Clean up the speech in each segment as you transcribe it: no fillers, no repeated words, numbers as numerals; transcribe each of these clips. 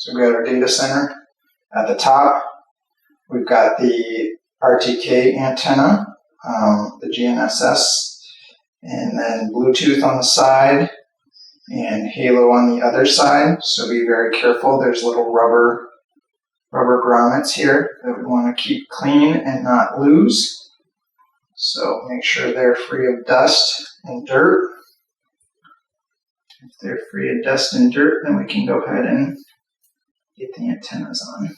So we got our data center. At the top, we've got the RTK antenna, the GNSS, and then Bluetooth on the side, and HaLow on the other side. So be very careful. There's little rubber grommets here that we want to keep clean and not lose. So make sure they're free of dust and dirt. If they're free of dust and dirt, then we can go ahead and get the antennas on.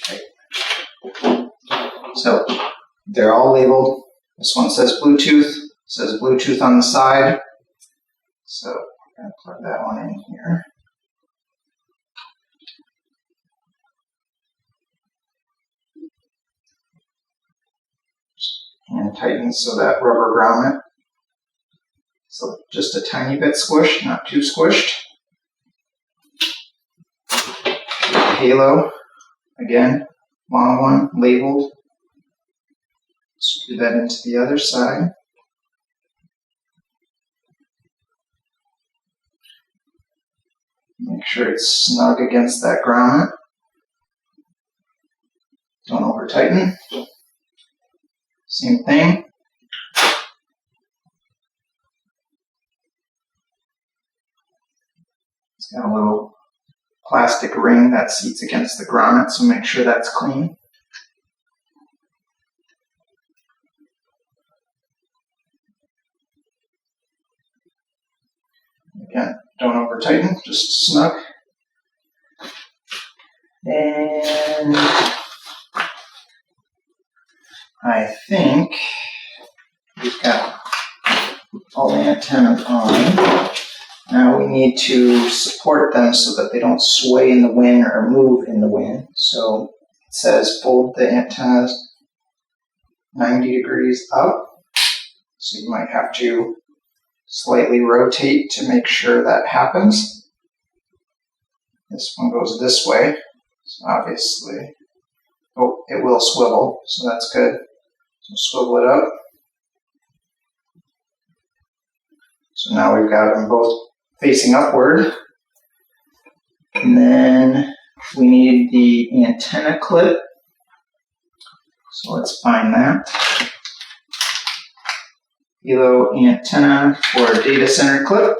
Okay. So they're all labeled. This one says Bluetooth. It says Bluetooth on the side. So I'm going to plug that one in here. And tighten so that rubber grommet. So just a tiny bit squished, not too squished. HaLow, again, long one, labeled. Screw that into the other side. Make sure it's snug against that grommet. Don't over tighten. Same thing. It's got a little plastic ring that seats against the grommet, so make sure that's clean. Again, don't over tighten, just snug. And I think we've got all the antennas on. Now we need to support them so that they don't sway in the wind or move in the wind. So it says fold the antennas 90 degrees up. So you might have to slightly rotate to make sure that happens. This one goes this way, so obviously, oh, it will swivel, so that's good. So swivel it up. So now we've got them both facing upward. And then we need the antenna clip. So let's find that. HaLow antenna for data center clip.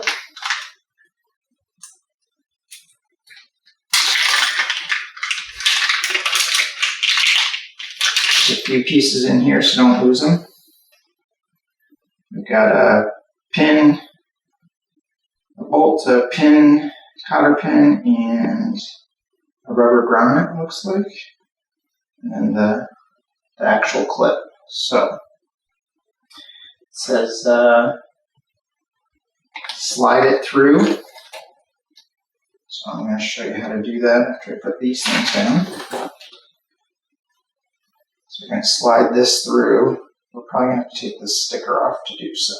There's a few pieces in here, so don't lose them. We've got a pin, a bolt, a pin, cotter pin, and a rubber grommet, looks like, and then the actual clip. So it says slide it through. So I'm going to show you how to do that after I put these things down. So we're going to slide this through. We're probably going to have to take this sticker off to do so.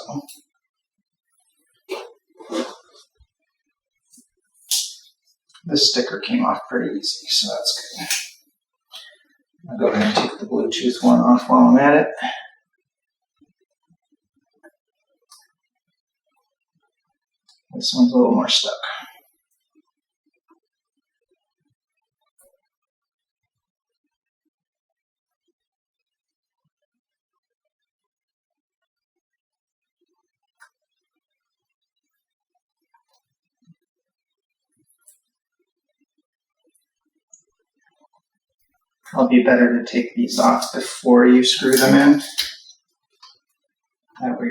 This sticker came off pretty easy, so that's good. I'll go ahead and take the Bluetooth one off while I'm at it. This one's a little more stuck. It'll be better to take these off before you screw them in. That way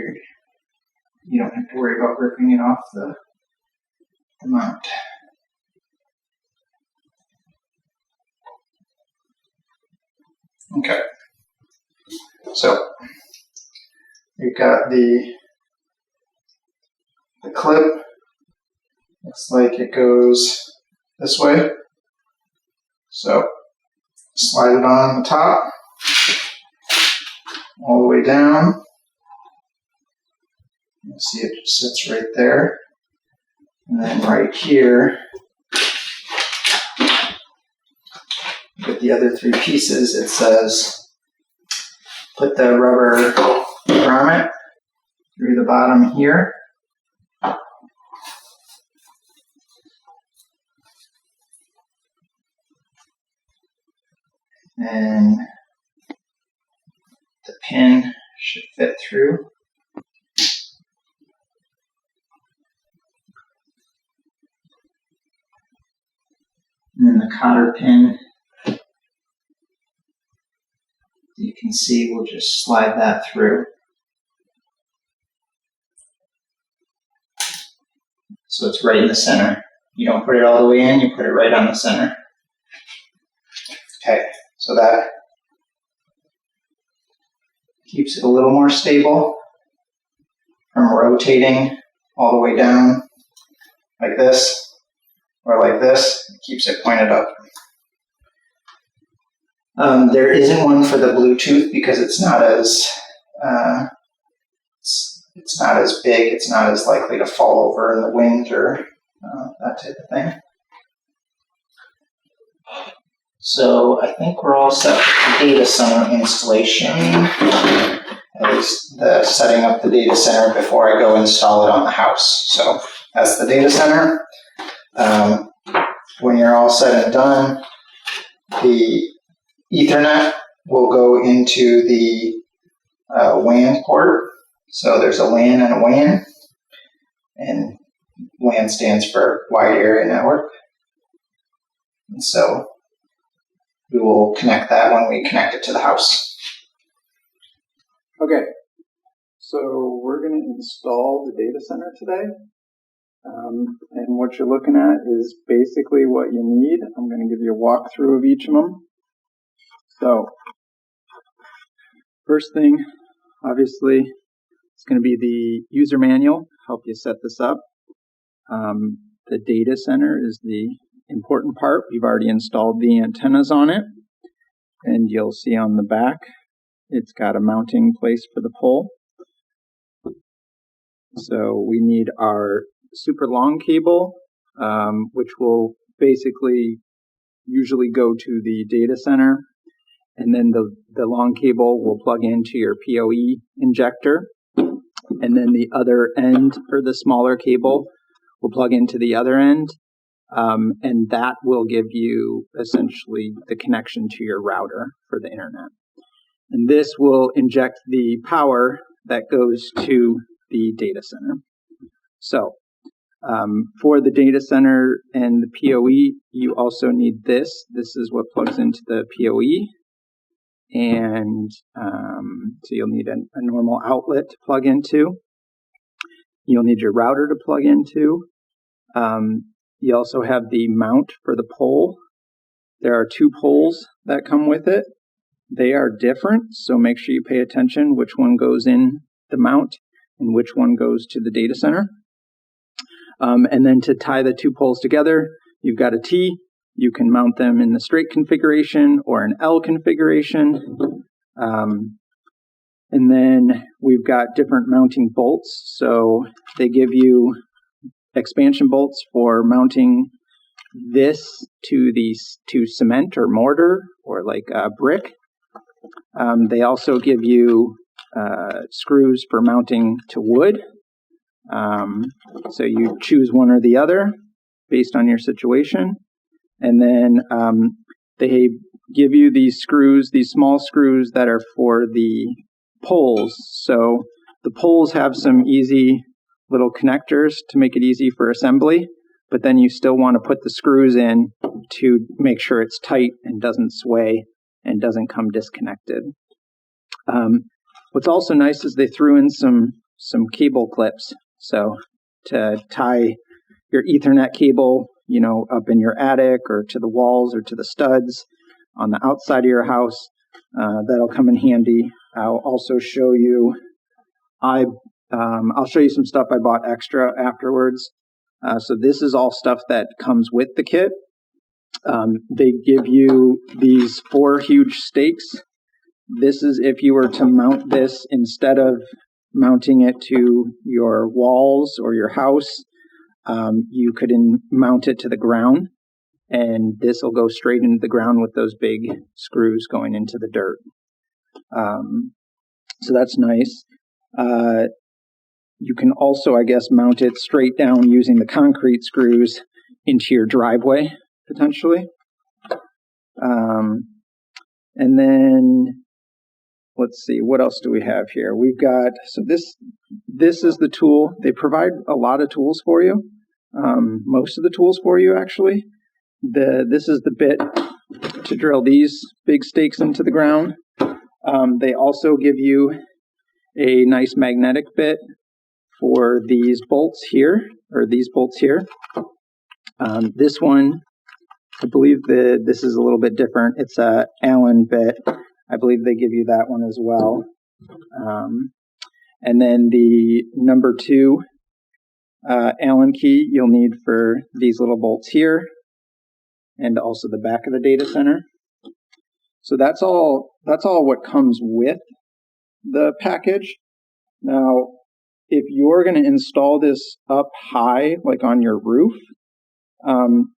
you don't have to worry about ripping it off the mount. Okay. So we've got the clip. Looks like it goes this way. So slide it on the top, all the way down. You see it just sits right there. And then right here, with the other three pieces, it says put the rubber grommet through the bottom here. And the pin should fit through. And then the cotter pin, you can see, we'll just slide that through. So it's right in the center. You don't put it all the way in, you put it right on the center. Okay, so that keeps it a little more stable from rotating all the way down like this or like this. It keeps it pointed up. There isn't one for the Bluetooth because it's not as big. It's not as likely to fall over in the wind or that type of thing. So I think we're all set with the data center installation. At least the setting up the data center before I go install it on the house. So that's the data center. When you're all said and done, the Ethernet will go into the WAN port. So there's a LAN and a WAN. And WAN stands for Wide Area Network. And so we will connect that when we connect it to the house. Okay, so we're going to install the data center today. And what you're looking at is basically what you need. I'm going to give you a walkthrough of each of them. So, first thing, obviously, it's going to be the user manual, help you set this up. The data center is the important part. We've already installed the antennas on it, and you'll see on the back it's got a mounting place for the pole. So we need our super long cable, which will basically usually go to the data center, and then the long cable will plug into your PoE injector, and then the other end, or the smaller cable, will plug into the other end, and that will give you essentially the connection to your router for the internet. And this will inject the power that goes to the data center. So for the data center and the PoE, you also need this. This is what plugs into the PoE. And so you'll need a normal outlet to plug into. You'll need your router to plug into. You also have the mount for the pole. There are 2 poles that come with it. They are different, so make sure you pay attention which one goes in the mount and which one goes to the data center. And then to tie the 2 poles together, you've got a T. You can mount them in the straight configuration or an L configuration. And then we've got different mounting bolts. So they give you expansion bolts for mounting this to cement or mortar or like brick. They also give you screws for mounting to wood. So you choose one or the other based on your situation. And then they give you these screws, these small screws that are for the poles. So the poles have some easy little connectors to make it easy for assembly, but then you still want to put the screws in to make sure it's tight and doesn't sway and doesn't come disconnected. What's also nice is they threw in some cable clips. So to tie your Ethernet cable, up in your attic or to the walls or to the studs on the outside of your house, that'll come in handy. I'll also show you, I'll show you some stuff I bought extra afterwards. So this is all stuff that comes with the kit. They give you these 4 huge stakes. This is if you were to mount this instead of mounting it to your walls or your house. You could mount it to the ground, and this will go straight into the ground with those big screws going into the dirt. So that's nice. you can also, I guess, mount it straight down using the concrete screws into your driveway, potentially. And then, let's see, what else do we have here? We've got, so this is the tool. They provide a lot of tools for you. Most of the tools for you, actually. This is the bit to drill these big stakes into the ground. They also give you a nice magnetic bit for these bolts here, or these bolts here. This one, I believe this is a little bit different. It's a Allen bit. I believe they give you that one as well. And then the number 2 Allen key you'll need for these little bolts here, and also the back of the data center. So that's all what comes with the package. Now, if you're going to install this up high, like on your roof,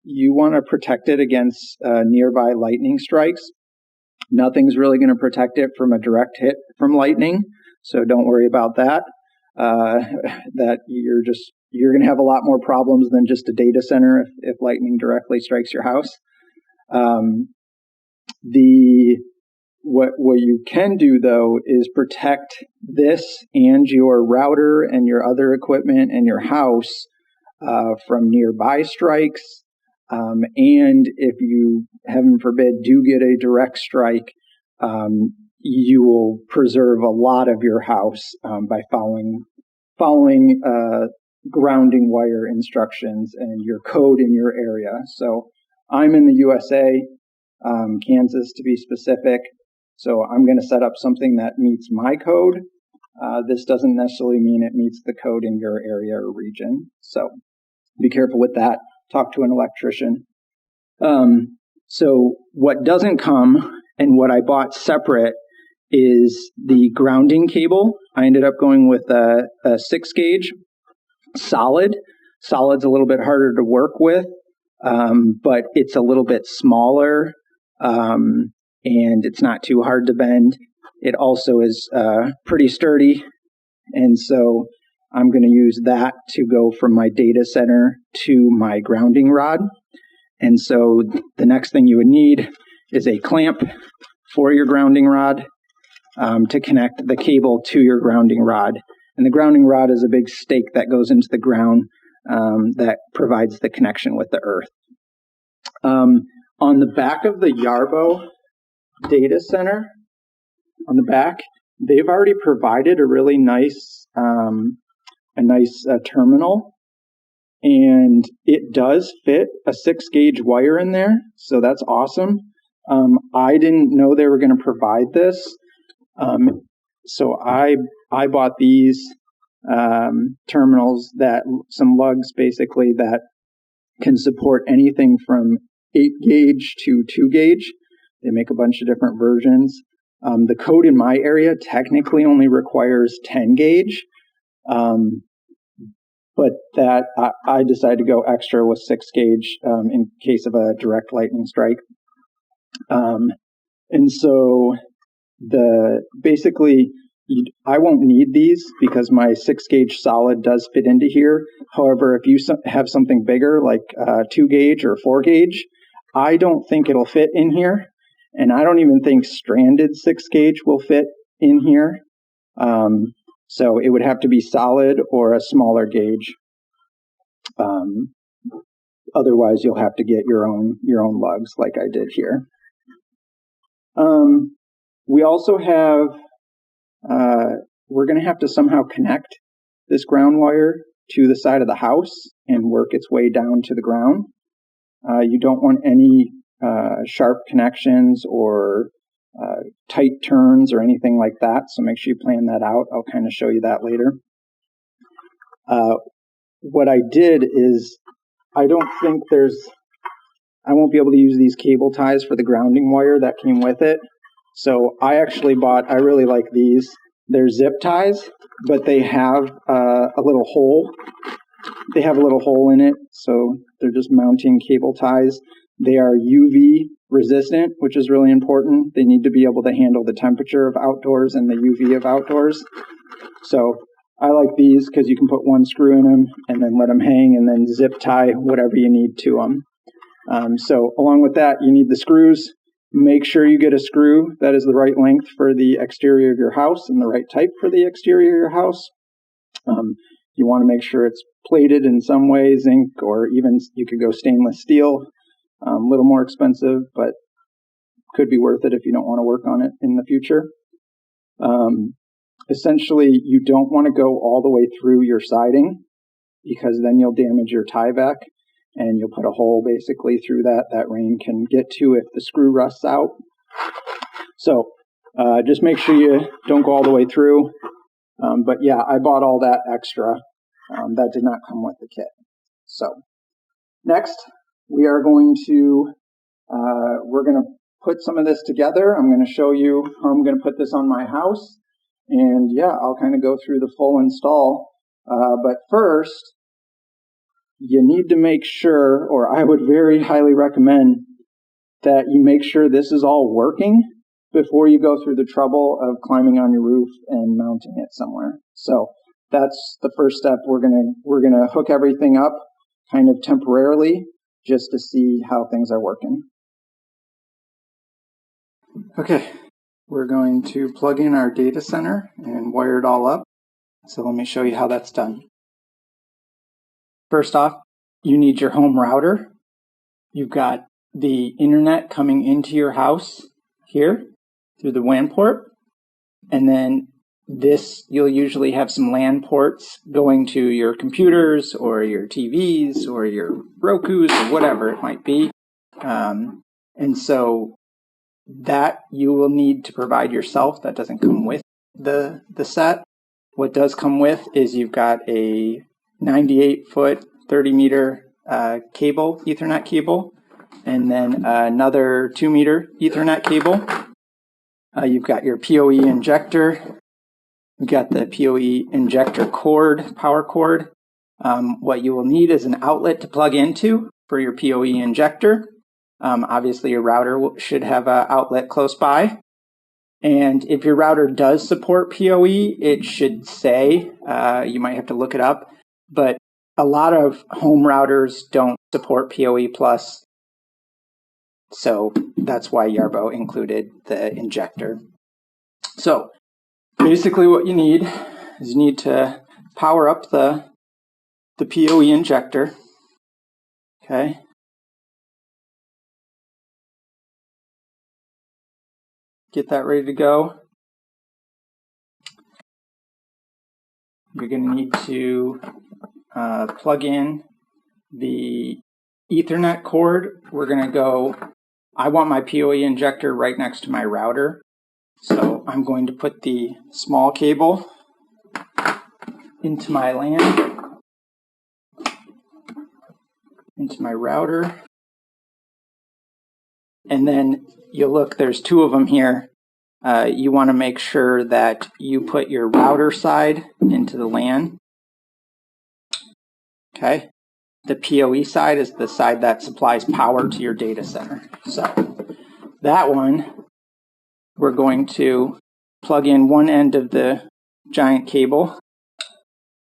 you want to protect it against nearby lightning strikes. Nothing's really going to protect it from a direct hit from lightning, so don't worry about that. That you're going to have a lot more problems than just a data center if lightning directly strikes your house. What you can do, though, is protect this and your router and your other equipment and your house from nearby strikes. And if you, heaven forbid, do get a direct strike, you will preserve a lot of your house by following grounding wire instructions and your code in your area. So I'm in the USA, Kansas to be specific. So I'm going to set up something that meets my code. This doesn't necessarily mean it meets the code in your area or region. So be careful with that. Talk to an electrician. So what doesn't come and what I bought separate is the grounding cable. I ended up going with a 6-gauge solid. Solid's a little bit harder to work with, but it's a little bit smaller, and it's not too hard to bend. It also is pretty sturdy, and so I'm going to use that to go from my data center to my grounding rod. And so the next thing you would need is a clamp for your grounding rod to connect the cable to your grounding rod. And the grounding rod is a big stake that goes into the ground that provides the connection with the earth. On the back of the Yarbo data center, on the back, they've already provided a really nice terminal, and it does fit a 6-gauge wire in there, so that's awesome. I didn't know they were going to provide this, so I bought these terminals, some lugs basically that can support anything from 8-gauge to 2-gauge. They make a bunch of different versions. The code in my area technically only requires 10-gauge, but that I decided to go extra with 6-gauge in case of a direct lightning strike. And so I won't need these because my 6-gauge solid does fit into here. However, if you have something bigger like 2-gauge or 4-gauge, I don't think it'll fit in here. And I don't even think stranded 6-gauge will fit in here. So it would have to be solid or a smaller gauge. Otherwise, you'll have to get your own lugs like I did here. We also have, we're going to have to somehow connect this ground wire to the side of the house and work its way down to the ground. You don't want any sharp connections or tight turns or anything like that, so make sure you plan that out. I'll kind of show you that later. What I did is, I won't be able to use these cable ties for the grounding wire that came with it. So I really like these. They're zip ties, but they have a little hole. They have a little hole in it, so they're just mounting cable ties. They are UV resistant, which is really important. They need to be able to handle the temperature of outdoors and the UV of outdoors. So I like these because you can put one screw in them and then let them hang and then zip tie whatever you need to them. So along with that, you need the screws. Make sure you get a screw that is the right length for the exterior of your house and the right type for the exterior of your house. You want to make sure it's plated in some way, zinc, or even you could go stainless steel. A little more expensive, but could be worth it if you don't want to work on it in the future. Essentially, you don't want to go all the way through your siding because then you'll damage your tie back and you'll put a hole basically through that rain can get to if the screw rusts out. So just make sure you don't go all the way through. But yeah, I bought all that extra. That did not come with the kit. So next, we are going to we're going to put some of this together. I'm going to show you how I'm going to put this on my house. And yeah, I'll kind of go through the full install. But first, you need to make sure, or I would very highly recommend that you make sure this is all working before you go through the trouble of climbing on your roof and mounting it somewhere. So that's the first step. We're gonna hook everything up kind of temporarily just to see how things are working. Okay, we're going to plug in our data center and wire it all up. So let me show you how that's done. First off, you need your home router. You've got the internet coming into your house here through the WAN port. And then this, you'll usually have some LAN ports going to your computers or your TVs or your Rokus or whatever it might be. And so that you will need to provide yourself. That doesn't come with the set. What does come with is you've got a 98-foot, 30-meter cable, Ethernet cable, and then another 2-meter Ethernet cable. You've got your PoE injector. You've got the PoE injector cord, power cord. What you will need is an outlet to plug into for your PoE injector. Obviously, your router should have an outlet close by. And if your router does support PoE, it should say, you might have to look it up, but a lot of home routers don't support PoE+. So that's why Yarbo included the injector. So basically what you need is you need to power up the PoE injector. Okay. Get that ready to go. You're going to need to plug in the Ethernet cord. We're going to go, I want my PoE injector right next to my router. So I'm going to put the small cable into my LAN, into my router. And then you'll look, there's two of them here. You want to make sure that you put your router side into the LAN. Okay. The PoE side is the side that supplies power to your data center. So that one, we're going to plug in one end of the giant cable.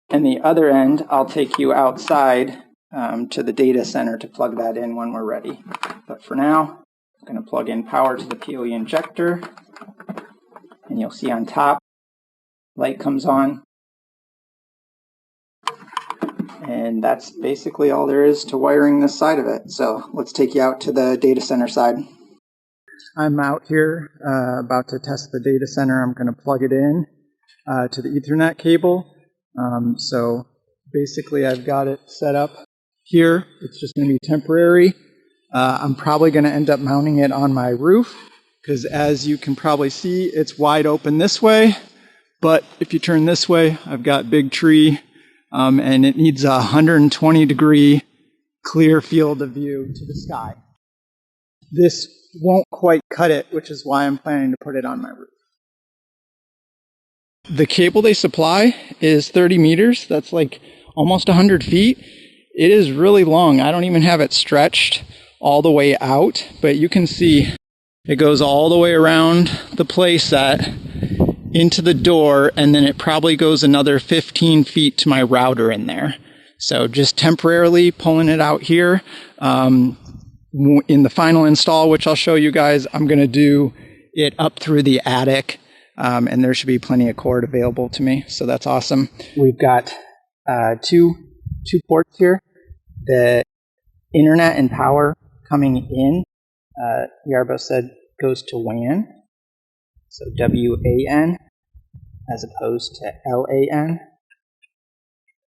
And the other end, I'll take you outside to the data center to plug that in when we're ready. But for now, I'm going to plug in power to the PoE injector, and you'll see on top, light comes on. And that's basically all there is to wiring this side of it. So let's take you out to the data center side. I'm out here about to test the data center. I'm going to plug it in to the Ethernet cable. So basically I've got it set up here. It's just going to be temporary. I'm probably going to end up mounting it on my roof because as you can probably see, it's wide open this way. But if you turn this way, I've got big tree and it needs a 120-degree clear field of view to the sky. This won't quite cut it, which is why I'm planning to put it on my roof. The cable they supply is 30 meters. That's like almost 100 feet. It is really long. I don't even have it stretched all the way out, but you can see it goes all the way around the play set into the door, and then it probably goes another 15 feet to my router in there. So just temporarily pulling it out here. In the final install, which I'll show you guys, I'm going to do it up through the attic, and there should be plenty of cord available to me. So that's awesome. We've got two ports here. The internet and power coming in, Yarbo said, goes to WAN, so WAN, as opposed to LAN,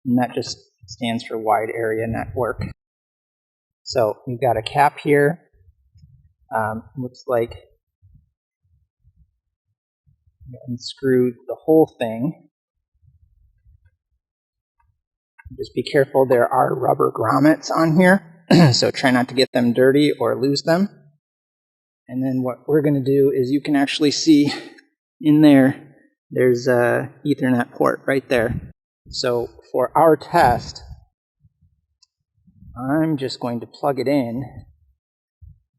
and that just stands for Wide Area Network. So we've got a cap here. Looks like unscrew the whole thing. Just be careful, there are rubber grommets on here, so try not to get them dirty or lose them. And then what we're going to do is, you can actually see in there, there's a Ethernet port right there. So for our test, I'm just going to plug it in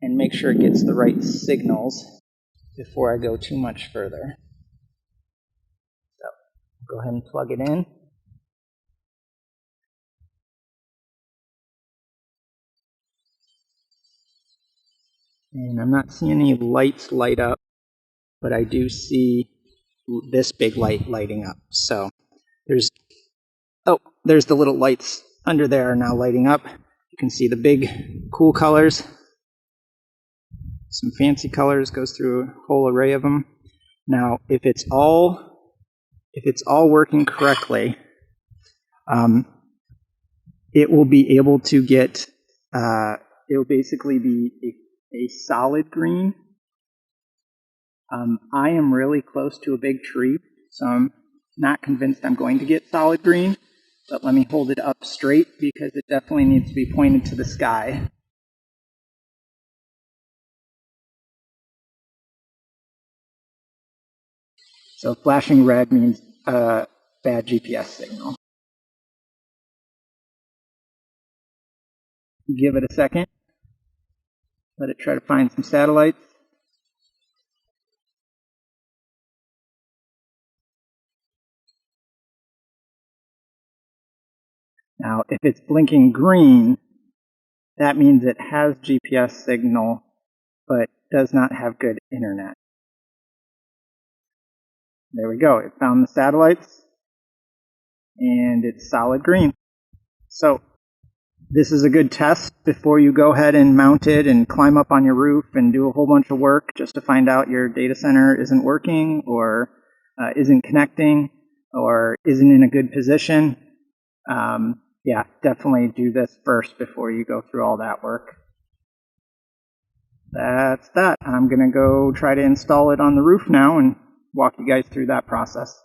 and make sure it gets the right signals before I go too much further. So go ahead and plug it in. And I'm not seeing any lights light up, but I do see this big light lighting up. So there's the little lights under there are now lighting up. You can see the big cool colors. Some fancy colors, goes through a whole array of them. Now, if it's all working correctly, it will be able to get, it will basically be a solid green. I am really close to a big tree, so I'm not convinced I'm going to get solid green, but let me hold it up straight because it definitely needs to be pointed to the sky. So flashing red means bad GPS signal. Give it a second. Let it try to find some satellites. Now, if it's blinking green, that means it has GPS signal, but does not have good internet. There we go. It found the satellites, and it's solid green. So this is a good test before you go ahead and mount it and climb up on your roof and do a whole bunch of work just to find out your data center isn't working or isn't connecting or isn't in a good position. Yeah, definitely do this first before you go through all that work. That's that. I'm going to go try to install it on the roof now and walk you guys through that process.